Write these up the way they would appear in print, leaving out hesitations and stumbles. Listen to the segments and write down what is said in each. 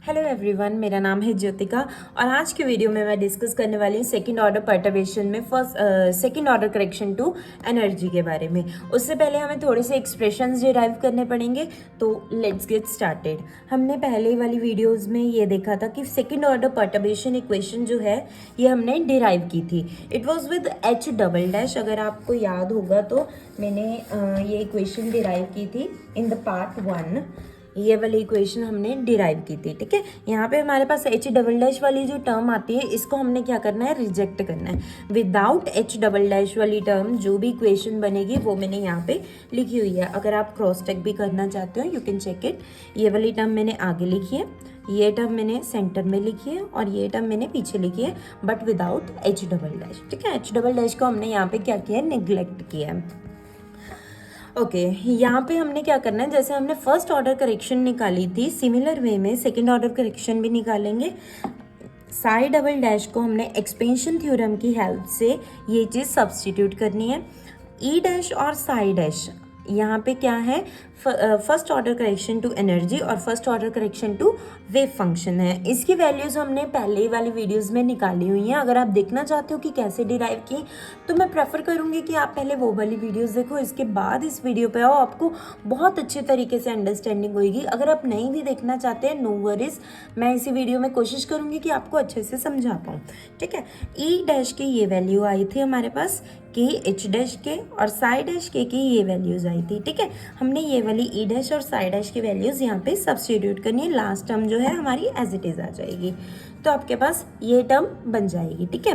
Hello everyone, मेरा नाम है ज्योतिका और आज की वीडियो में मैं डिस्कस करने वाली हूँ सेकंड ऑर्डर पर्टर्बेशन में second order correction to energy के बारे में। उससे पहले हमें थोड़े से एक्सप्रेशंस डिराइव करने पड़ेंगे, तो लेट्स गेट स्टार्टेड। हमने पहले वाली वीडियोस में ये देखा था कि सेकंड ऑर्डर पर्टर्बेशन इक्वेशन जो है ये हमने डिराइव की थी। It was with H double dash. अगर आपको याद होगा तो मैंने ये इक्वेशन डिराइव की थी इन द पार्ट 1। ये वाली इक्वेशन हमने डिराइव की थी, ठीक है। यहाँ पे हमारे पास एच डबल डैश वाली जो टर्म आती है इसको हमने क्या करना है, रिजेक्ट करना है। विदाउट एच डबल डैश वाली टर्म जो भी इक्वेशन बनेगी वो मैंने यहाँ पे लिखी हुई है। अगर आप क्रॉस चेक भी करना चाहते हो यू कैन चेक इट। ये वाली टर्म मैंने आगे लिखी है, ये टर्म मैंने सेंटर में लिखी है और ये टर्म मैंने पीछे लिखी है, but without H double dash, ठीक है। एच डबल डैश को हमने यहाँ पे क्या किया है, नेग्लेक्ट किया है। ओके यहाँ पे हमने क्या करना है, जैसे हमने फर्स्ट ऑर्डर करेक्शन निकाली थी सिमिलर वे में सेकंड ऑर्डर करेक्शन भी निकालेंगे। साई डबल डैश को हमने एक्सपेंशन थ्योरम की हेल्प से ये चीज़ सब्स्टिट्यूट करनी है। ई डैश और साई डैश यहाँ पे क्या है, first order correction to energy और first order correction to wave function है। इसकी वैल्यूज़ हमने पहले वाली वीडियोस में निकाली हुई हैं। अगर आप देखना चाहते हो कि कैसे डिराइव की, तो मैं प्रेफर करूँगी कि आप पहले वो वाली वीडियोस देखो, इसके बाद इस वीडियो पे आओ, आपको बहुत अच्छे तरीके से अंडरस्टैंडिंग होगी। अगर आप नहीं भी देखना चाहते हैं, नो वरीज, मैं इसी वीडियो में कोशिश करूँगी कि आपको अच्छे से समझा पाऊँ, ठीक है। ई डैश की ये वैल्यू आई थी हमारे पास के एच डैश के, और साई डैश के की ये वैल्यूज़ आई थी, ठीक है। हमने ये वाली ई डैश और साई डैश की वैल्यूज़ यहाँ पे सब्स्टिट्यूट करनी है। लास्ट टर्म जो है हमारी एज इट इज़ आ जाएगी, तो आपके पास ये टर्म बन जाएगी, ठीक है।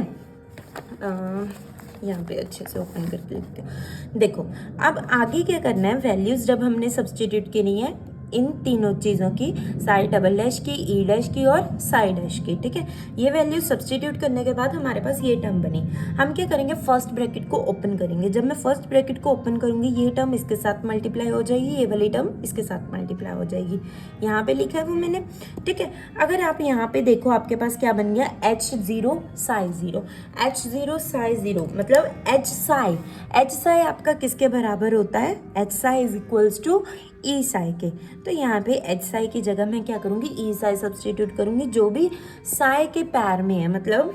यहाँ पे अच्छे से ओपन करके लिखते हो। देखो अब आगे क्या करना है, वैल्यूज़ जब हमने सब्स्टिट्यूट करनी है इन तीनों चीज़ों की, साई डबल डैश की, ई डैश की और साई डैश की, ठीक है। ये वैल्यू सब्स्टिट्यूट करने के बाद हमारे पास ये टर्म बनी। हम क्या करेंगे, फर्स्ट ब्रैकेट को ओपन करेंगे। जब मैं फर्स्ट ब्रैकेट को ओपन करूंगी ये टर्म इसके साथ मल्टीप्लाई हो जाएगी, ये वाली टर्म इसके साथ मल्टीप्लाई हो जाएगी। यहाँ पे लिखा है वो मैंने, ठीक है। अगर आप यहाँ पे देखो आपके पास क्या बन गया, H0 साई 0। H0 साई 0 मतलब H साई आपका किसके बराबर होता है, H psi is equals to E psi के। तो यहाँ पे एच साई की जगह मैं क्या करूँगी, ई साई सब्स्टिट्यूट करूँगी। जो भी साई के पैर में है, मतलब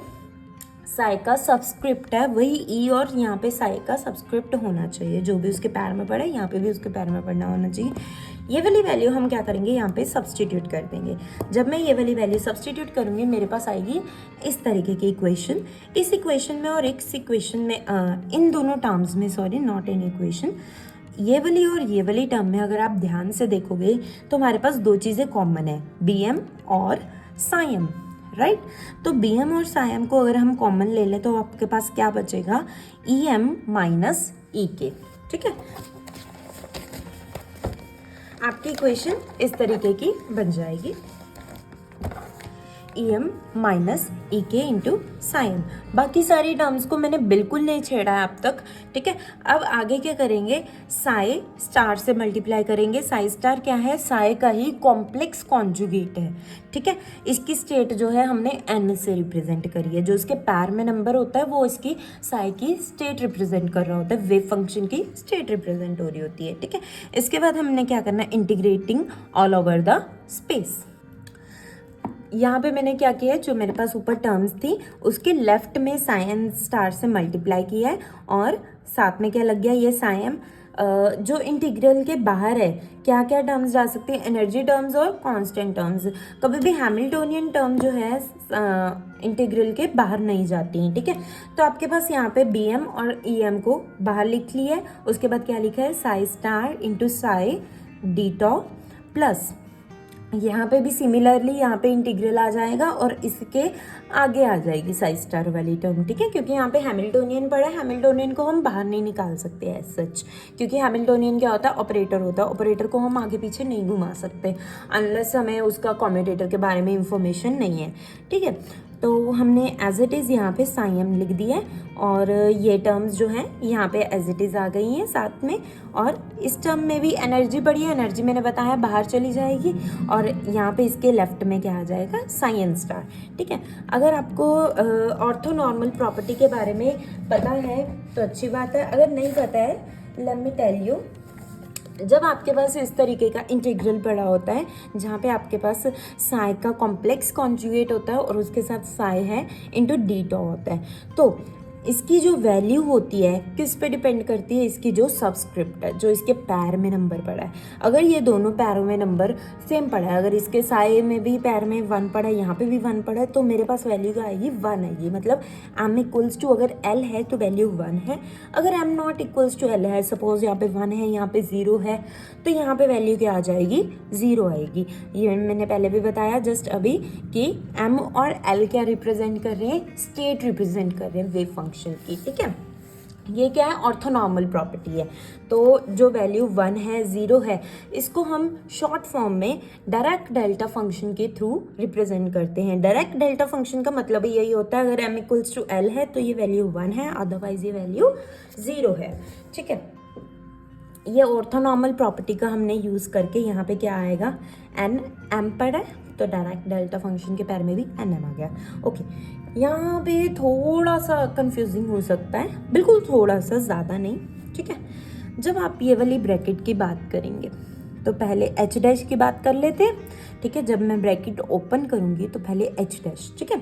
साई का सबस्क्रिप्ट है, वही ई और यहाँ पे साई का सबस्क्रिप्ट होना चाहिए। जो भी उसके पैर में पड़ा है यहाँ पे भी उसके पैर में पड़ना होना चाहिए। ये वाली वैल्यू हम क्या करेंगे, यहाँ पे सब्स्टिट्यूट कर देंगे। जब मैं ये वाली वैल्यू सब्स्टिट्यूट करूँगी मेरे पास आएगी इस तरीके की इक्वेशन। इस इक्वेशन में और इस इक्वेशन में इन दोनों टर्म्स में, सॉरी नॉट इन इक्वेशन, ये वाली और ये वाली टर्म में अगर आप ध्यान से देखोगे तो हमारे पास दो चीज़ें कॉमन है, बी एम और साई, राइट। तो बी एम और साई को अगर हम कॉमन ले लें तो आपके पास क्या बचेगा, ई एम माइनस ई के, ठीक है। आपकी इक्वेशन इस तरीके की बन जाएगी, ई एम माइनस ई के इंटू साइन। बाकी सारी टर्म्स को मैंने बिल्कुल नहीं छेड़ा है अब तक, ठीक है। अब आगे क्या करेंगे, साई स्टार से मल्टीप्लाई करेंगे। साई स्टार क्या है, साई का ही कॉम्प्लेक्स कॉन्जुगेट है, ठीक है। इसकी स्टेट जो है हमने एन से रिप्रेजेंट करी है। जो इसके पैर में नंबर होता है वो इसकी साई की स्टेट रिप्रेजेंट कर रहा होता है, वेव फंक्शन की स्टेट रिप्रेजेंट हो रही होती है, ठीक है। इसके बाद हमने क्या करना है, integrating all over the space. यहाँ पे मैंने क्या किया है, जो मेरे पास ऊपर टर्म्स थी उसके लेफ्ट में साइन स्टार से मल्टीप्लाई किया है, और साथ में क्या लग गया, ये साइन जो इंटीग्रल के बाहर है क्या क्या टर्म्स जा सकती है, एनर्जी टर्म्स और कांस्टेंट टर्म्स। कभी भी हैमिल्टोनियन टर्म जो है इंटीग्रल के बाहर नहीं जाती हैं, ठीक है। तो आपके पास यहाँ पे बी एम और ई एम को बाहर लिख लिया है। उसके बाद क्या लिखा है, psi star into psi D tau plus, यहाँ पे भी सिमिलरली यहाँ पे इंटीग्रल आ जाएगा और इसके आगे आ जाएगी साई स्टार वाली टर्म, ठीक है। क्योंकि यहाँ पे हैमिल्टोनियन पड़ा है, हैमिल्टोनियन को हम बाहर नहीं निकाल सकते एज सच, क्योंकि हैमिल्टोनियन क्या होता है, ऑपरेटर होता है। ऑपरेटर को हम आगे पीछे नहीं घुमा सकते अनलेस हमें उसका कम्यूटेटर के बारे में इंफॉर्मेशन नहीं है, ठीक है। तो हमने एज इट इज़ यहाँ पे साइम लिख दिया है, और ये टर्म्स जो हैं यहाँ पे एज इट इज़ आ गई हैं साथ में। और इस टर्म में भी एनर्जी पड़ी है, एनर्जी मैंने बताया बाहर चली जाएगी, और यहाँ पे इसके लेफ्ट में क्या आ जाएगा, साइन स्टार, ठीक है। अगर आपको ऑर्थोनॉर्मल प्रॉपर्टी के बारे में पता है तो अच्छी बात है, अगर नहीं पता है लेट मी टेल यू। जब आपके पास इस तरीके का इंटीग्रल पड़ा होता है जहाँ पे आपके पास साई का कॉम्प्लेक्स कॉन्जुगेट होता है और उसके साथ साई है इंटू डी टॉ होता है, तो इसकी जो वैल्यू होती है किस पे डिपेंड करती है, इसकी जो सबस्क्रिप्ट है, जो इसके पैर में नंबर पड़ा है। अगर ये दोनों पैरों में नंबर सेम पड़ा है, अगर इसके साए में भी पैर में 1 पड़ा है, यहाँ पे भी 1 पड़ा है, तो मेरे पास वैल्यू क्या आएगी, 1 आएगी। मतलब m इक्वल्स टू अगर l है तो वैल्यू 1 है, अगर m not equals to l है, सपोज यहाँ पे 1 है, यहाँ पे 0 है, तो यहाँ पे वैल्यू क्या आ जाएगी, 0 आएगी। ये मैंने पहले भी बताया जस्ट अभी कि m और l क्या रिप्रेजेंट कर रहे हैं, स्टेट रिप्रेजेंट कर रहे हैं वेव फंक्शन की, ठीक है। ये क्या है, ऑर्थोनॉर्मल प्रॉपर्टी है। तो जो वैल्यू 1 है, 0 है, इसको हम शॉर्ट फॉर्म में डायरेक्ट डेल्टा फंक्शन के थ्रू रिप्रेजेंट करते हैं। डायरेक्ट डेल्टा फंक्शन का मतलब यही होता है, अगर m इक्वल्स टू l है तो ये वैल्यू 1 है, अदरवाइज ये वैल्यू 0 है, ठीक है। ये ऑर्थोनॉर्मल प्रॉपर्टी का हमने यूज़ करके यहाँ पे क्या आएगा, एन एम पड़ा है तो डायरेक्ट डेल्टा फंक्शन के पैर में भी एन एम आ गया। ओके, यहाँ पे थोड़ा सा कंफ्यूजिंग हो सकता है, बिल्कुल थोड़ा सा, ज़्यादा नहीं, ठीक है। जब आप ये वाली ब्रैकेट की बात करेंगे तो पहले एच डैश की बात कर लेते हैं, ठीक है। जब मैं ब्रैकेट ओपन करूँगी तो पहले एच डैश, ठीक है।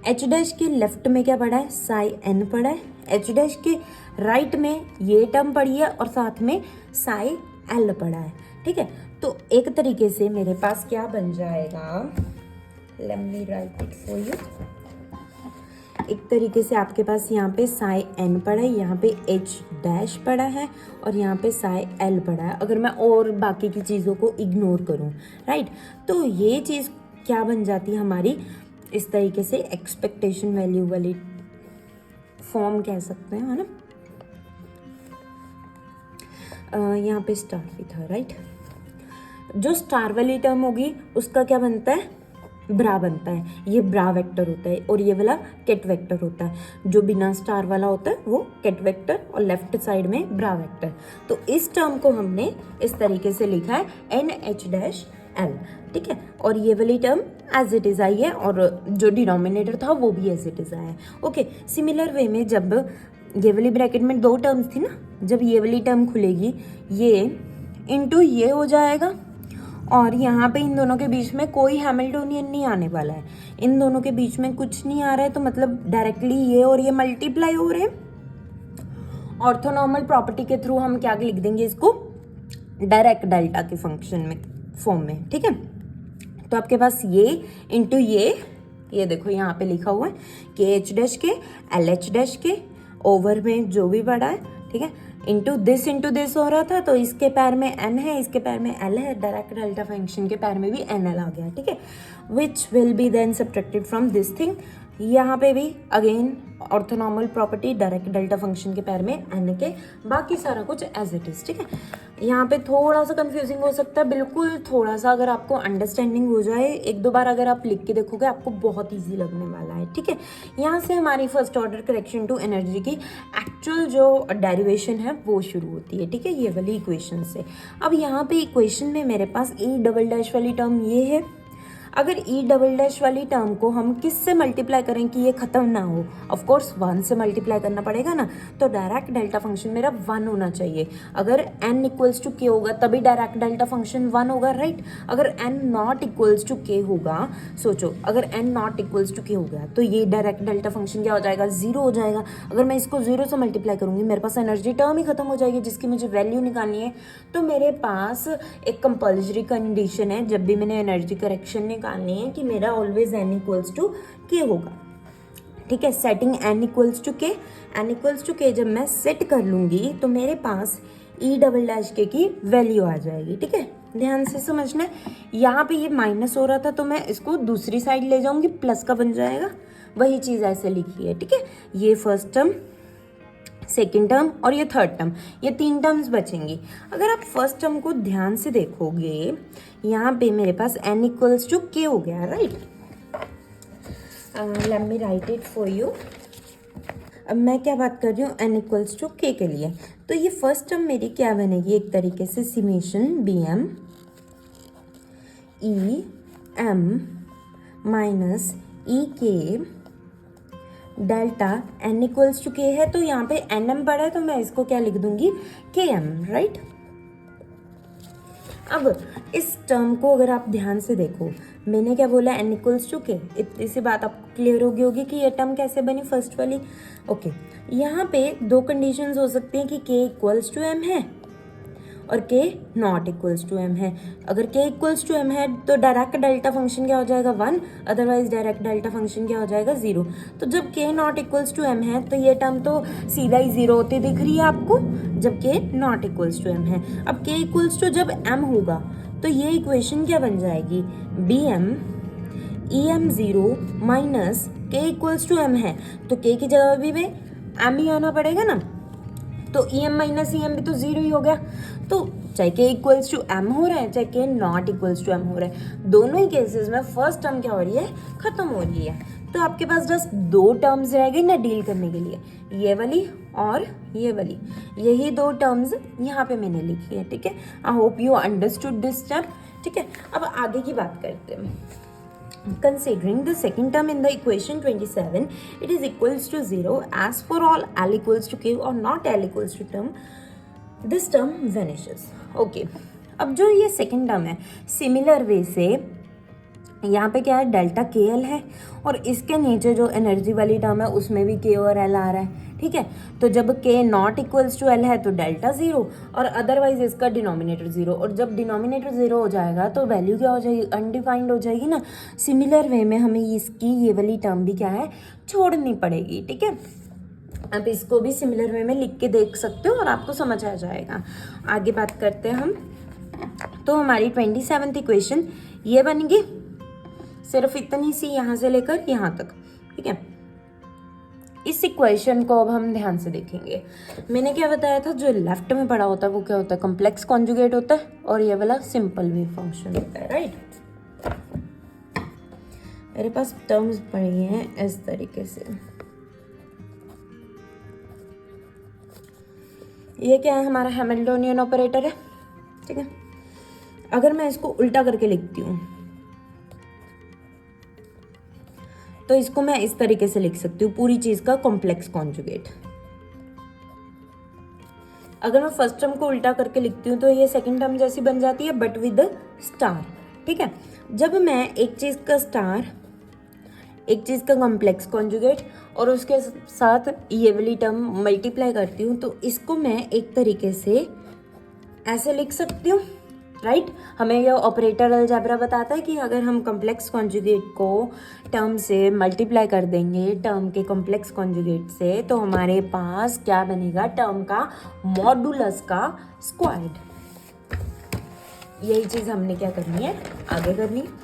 एच डैश के लेफ्ट में क्या पड़ा है, साई एन पड़ा है। एच डैश के राइट में ये टर्म पड़ी है और साथ में साई एल पड़ा है, ठीक है। तो एक तरीके से मेरे पास क्या बन जाएगा, let me right it for you. एक तरीके से आपके पास यहाँ पे साई एन पड़ा है, यहाँ पे एच डैश पड़ा है और यहाँ पे साई एल पड़ा है, अगर मैं और बाकी की चीज़ों को इग्नोर करूँ, राइट। तो ये चीज़ क्या बन जाती है हमारी, इस तरीके से एक्सपेक्टेशन वैल्यू वाली फॉर्म कह सकते हैं, है ना। यहाँ पे स्टार भी था, राइट। जो स्टार वाली टर्म होगी उसका क्या बनता है, ब्रा बनता है, ये ब्रा वेक्टर होता है और ये वाला कैट वेक्टर होता है। जो बिना स्टार वाला होता है वो कैट वेक्टर और लेफ्ट साइड में ब्रा वेक्टर। तो इस टर्म को हमने इस तरीके से लिखा है एन एच डैश एल, ठीक है। और ये वाली टर्म एज इट इज आई है और जो डिनोमिनेटर था वो भी एज इट इज आया है। ओके, सिमिलर वे में जब ये वाली ब्रैकेट में 2 टर्म्स थी ना, जब ये वाली टर्म खुलेगी ये इनटू ये हो जाएगा और यहाँ पे इन दोनों के बीच में कोई हैमिल्टोनियन नहीं आने वाला है, इन दोनों के बीच में कुछ नहीं आ रहा है, तो मतलब डायरेक्टली ये और ये मल्टीप्लाई हो रहे हैं। ऑर्थोनॉर्मल प्रॉपर्टी के थ्रू हम क्या लिख देंगे इसको, डायरेक्ट डेल्टा के फंक्शन में फॉर्म में, ठीक है। तो आपके पास ये इंटू ये देखो यहाँ पे लिखा हुआ है के एच डैश के एल एच डैश के ओवर में जो भी बड़ा है, ठीक है, इंटू दिस हो रहा था, तो इसके पैर में एन है, इसके पैर में एल है, डायरेक्ट डेल्टा फंक्शन के पैर में भी एन एल आ गया, ठीक है। Which will be then subtracted from this thing. यहाँ पे भी again orthonormal property, direct delta function के पैर में एन के, बाकी सारा कुछ एज इट इज, ठीक है। यहाँ पे थोड़ा सा कंफ्यूजिंग हो सकता है, बिल्कुल थोड़ा सा, अगर आपको अंडरस्टैंडिंग हो जाए 1-2 बार अगर आप लिख के देखोगे आपको बहुत इजी लगने वाला है, ठीक है। यहाँ से हमारी first order correction to energy की एक्चुअल जो डेरिवेशन है वो शुरू होती है, ठीक है, ये वाली इक्वेशन से। अब यहाँ पे इक्वेशन में मेरे पास ई डबल डैश वाली टर्म ये है, अगर ई डबल डैश वाली टर्म को हम किस से मल्टीप्लाई करें कि ये खत्म ना हो, ऑफ कोर्स 1 से मल्टीप्लाई करना पड़ेगा ना, तो डायरेक्ट डेल्टा फंक्शन मेरा 1 होना चाहिए। अगर n इक्वल्स टू के होगा तभी डायरेक्ट डेल्टा फंक्शन 1 होगा, राइट। अगर n नॉट इक्वल्स टू के होगा, सोचो अगर n नॉट इक्वल्स टू के हो गया तो ये डायरेक्ट डेल्टा फंक्शन क्या हो जाएगा, 0 हो जाएगा। अगर मैं इसको 0 से मल्टीप्लाई करूंगी मेरे पास एनर्जी टर्म ही खत्म हो जाएगी जिसकी मुझे वैल्यू निकालनी है। तो मेरे पास एक कंपल्सरी कंडीशन है जब भी मैंने एनर्जी करेक्शन निकालनी है कि मेरा ऑलवेज n इक्वल्स टू के होगा, ठीक है। सेटिंग n इक्वल्स टू के जब मैं सेट कर लूंगी तो मेरे पास ई डबल डैश के की वैल्यू आ जाएगी, ठीक है। ध्यान से समझना है, यहाँ पे ये माइनस हो रहा था तो मैं इसको दूसरी साइड ले जाऊंगी, प्लस का बन जाएगा, वही चीज़ ऐसे लिखी है, ठीक है। ये फर्स्ट टर्म, सेकेंड टर्म और ये थर्ड टर्म, ये 3 टर्म्स बचेंगी। अगर आप फर्स्ट टर्म को ध्यान से देखोगे यहाँ पे मेरे पास n इक्वल्स टू के हो गया, right. Let me right it for you. अब मैं क्या बात कर रही हूँ n इक्वल्स टू के के लिए, तो ये फर्स्ट टर्म मेरी क्या बनेगी, एक तरीके से summation B M E M minus E K delta n equals to के है, तो यहाँ पे एन एम बड़ा है तो मैं इसको क्या लिख दूंगी, के एम, राइट। अब इस टर्म को अगर आप ध्यान से देखो, मैंने क्या बोला, n इक्वल्स टू के, इतनी सी बात आपको क्लियर होगी कि ये टर्म कैसे बनी फर्स्ट वाली। ओके, यहाँ पे दो कंडीशंस हो सकती हैं कि k इक्वल्स टू m है और k not equals to m है। अगर k इक्वल्स टू m है तो डायरेक्ट डेल्टा फंक्शन क्या हो जाएगा 1, अदरवाइज डायरेक्ट डेल्टा फंक्शन क्या हो जाएगा 0। तो जब k not equals to m है तो ये टर्म तो सीधा ही 0 होती दिख रही है आपको, जब k not equals to m है। अब k इक्वल्स टू जब m होगा तो ये इक्वेशन क्या बन जाएगी, bm em0 minus k equals to m है तो k की जगह भी में m ही आना पड़ेगा ना, तो em माइनस em भी तो 0 ही हो गया। तो चाहे k इक्वल्स टू m हो रहा है चाहे k not equals to m हो रहा है, दोनों ही केसेस में फर्स्ट टर्म क्या हो रही है, खत्म हो रही है। तो आपके पास जस्ट दो टर्म्स रह गई ना डील करने के लिए, ये वाली और ये वाली, यही दो टर्म्स यहाँ पे मैंने लिखी है। ठीक है, I hope you understood this step. ठीक है, अब आगे की बात करते हैं। Considering the second term in the equation 27, it is equals to 0 as for all L equals to K or not L equals to term, this term vanishes. Okay, अब जो ये second term है, similar way से यहाँ पे क्या है, delta के एल है और इसके नीचे जो एनर्जी वाली टर्म है उसमें भी के और एल आ रहा है। ठीक है, तो जब के नॉट इक्वल्स टू एल है तो डेल्टा 0 और अदरवाइज इसका डिनोमिनेटर 0, और जब डिनोमिनेटर 0 हो जाएगा तो वैल्यू क्या हो जाएगी, अनडिफाइंड हो जाएगी ना। सिमिलर वे में हमें इसकी ये वाली टर्म भी क्या है, छोड़नी पड़ेगी। ठीक है, आप इसको भी सिमिलर वे में लिख के देख सकते हो और आपको समझ आ जाएगा। आगे बात करते हैं हम। तो हमारी 27th इक्वेशन ये बनेगी, सिर्फ इतनी सी यहाँ से लेकर यहाँ तक। ठीक है, इस इक्वेशन को अब हम ध्यान से देखेंगे। मैंने क्या बताया था, जो लेफ्ट में पड़ा होता है वो क्या होता है, कॉम्प्लेक्स कॉन्जुगेट होता है और ये वाला सिंपल वेव फंक्शन होता है। राइट, मेरे पास टर्म्स पड़ी हैं इस तरीके से। ये क्या है, हमारा हैमिल्टोनियन ऑपरेटर है। ठीक है, अगर मैं इसको उल्टा करके लिखती हूँ तो इसको मैं इस तरीके से लिख सकती हूँ, पूरी चीज का कॉम्प्लेक्स कॉन्जुगेट। अगर मैं फर्स्ट टर्म को उल्टा करके लिखती हूँ तो ये सेकंड टर्म जैसी बन जाती है बट विद स्टार। ठीक है, जब मैं एक चीज का स्टार, एक चीज का कॉम्प्लेक्स कॉन्जुगेट और उसके साथ ये वाली टर्म मल्टीप्लाई करती हूँ तो इसको मैं एक तरीके से ऐसे लिख सकती हूँ। राइट, हमें यह ऑपरेटर अलजेब्रा बताता है कि अगर हम कॉम्प्लेक्स कॉन्जुगेट को टर्म से मल्टीप्लाई कर देंगे टर्म के कॉम्प्लेक्स कॉन्जुगेट से तो हमारे पास क्या बनेगा, टर्म का मॉडुलस का स्क्वायर्ड। यही चीज़ हमने क्या करनी है, आगे करनी है।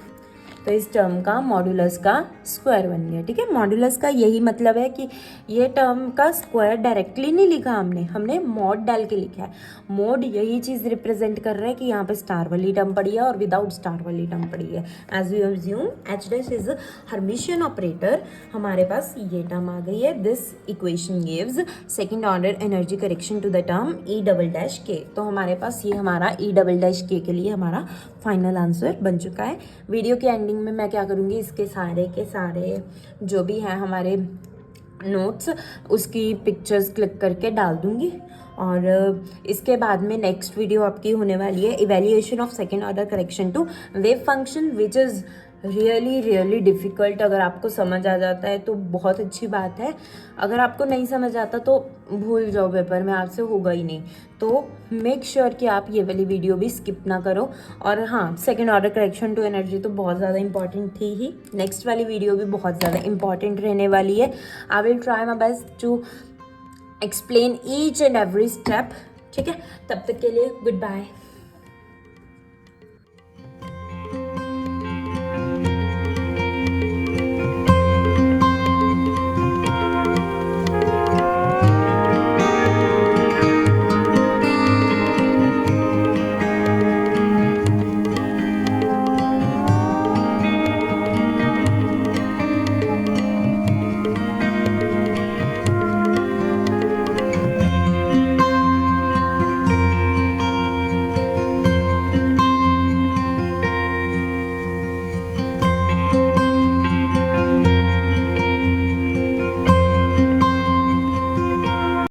तो इस टर्म का मॉडुलस का स्क्वायर बन गया। ठीक है, मॉडुलस का यही मतलब है कि ये टर्म का स्क्वायर डायरेक्टली नहीं लिखा हमने मॉड डाल के लिखा है। मॉड यही चीज़ रिप्रेजेंट कर रहा है कि यहाँ पे स्टार वाली टर्म पड़ी है और विदाउट स्टार वाली टर्म पड़ी है। As you assume H dash is Hermitian operator, हमारे पास ये टर्म आ गई है। This equation gives second order energy correction to the term E double dash के। तो हमारे पास ये हमारा ई डबल डैश के लिए हमारा फाइनल आंसर बन चुका है। वीडियो के एंडिंग में मैं क्या करूँगी, इसके सारे के सारे जो भी हैं हमारे नोट्स उसकी पिक्चर्स क्लिक करके डाल दूँगी और इसके बाद में नेक्स्ट वीडियो आपकी होने वाली है evaluation of second order correction to wave function which is really difficult. अगर आपको समझ आ जाता है तो बहुत अच्छी बात है, अगर आपको नहीं समझ आता तो भूल जाओ, पेपर में आपसे होगा ही नहीं। तो मेक श्योर कि आप ये वाली वीडियो भी स्किप ना करो। और हाँ, second order correction to energy तो बहुत ज़्यादा इंपॉर्टेंट थी ही, नेक्स्ट वाली वीडियो भी बहुत ज़्यादा इंपॉर्टेंट रहने वाली है। I will try my best to explain each and every step. ठीक है, तब तक के लिए गुड बाय।